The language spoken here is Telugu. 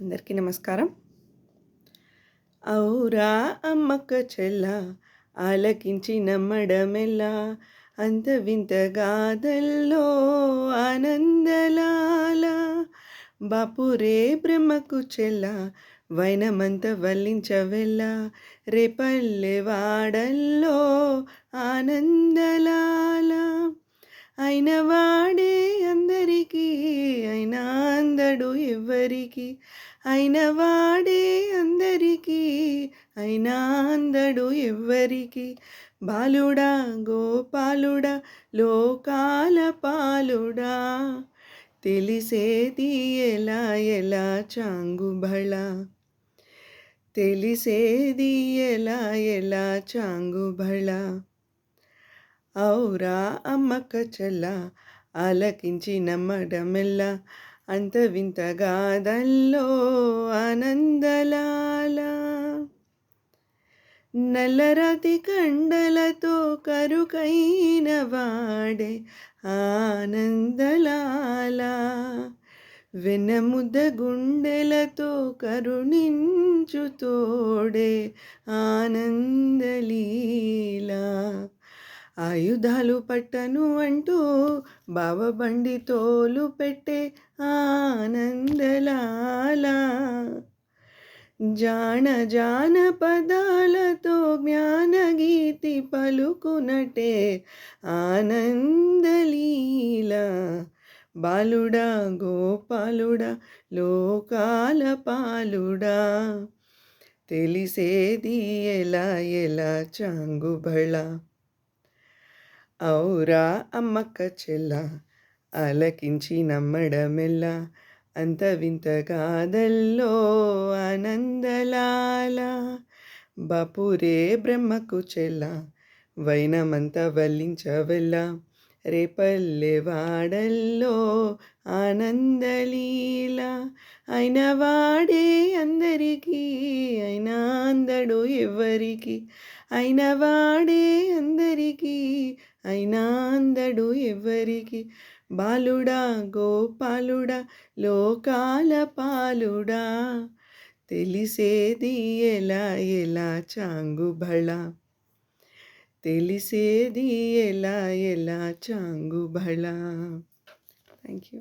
అందరికీ నమస్కారం. ఔరా అమ్మక్క చెల్ల ఆలకించి నమ్మడమెలా అంత వింత గాథల్లో ఆనందలాల బాపురే బ్రహ్మకు చెల్ల వైనమంత వల్లించవెల్ల రేపల్లె వాడల్లో ఆనందలాల అయినవాడే అందరికీ అయినా అందడు ఎవ్వరికి అయినవాడే అందరికీ అయినా అందడు ఎవ్వరికి బాలుడా గోపాలుడా లోకాల పాలుడా తెలిసేది ఎలా ఎలా చాంగుబళ తెలిసేది ఎలా ఎలా చాంగుబళ ఔరా అమ్మక్క చెల్ల ఆలకించి నమ్మడమెల్ల అంత వింత గాథల్లో ఆనందలాల నల్లరాతి కండలతో కరుకైన వాడే ఆనందలాల వెన్నముద్ద గుండెలతో కరుణించు తోడే ఆనందలీలా ఆయుధాలు పట్టను అంటూ బావబండి తోలు పెట్టే ఆనందలాల జాన పదాలతో జ్ఞానగీతి పలుకునటే ఆనందలీల బాలుడా గోపాలుడా లోకాల పాలుడా తెలిసేది ఎలా ఎలా చాంగుబళ ఔరా అమ్మక్క చెల్ల ఆలకించి నమ్మడమెల్ల అంత వింత గాథల్లో ఆనందలాల బాపురే బ్రహ్మకు చెల్ల వైనమంత వల్లించవెల్ల రేపల్లె వాడల్లో ఆనందలీల అయినవాడే అందరికీ అయినా అందడు ఎవ్వరికి అయినవాడే అందరికీ అయినా అందడు ఎవ్వరికి బాలుడా గోపాలుడా లోకాల పాలుడా తెలిసేది ఎలా ఎలా చాంగుబళ తెలిసేది ఎలా ఎలా చాంగుబళ. Thank you.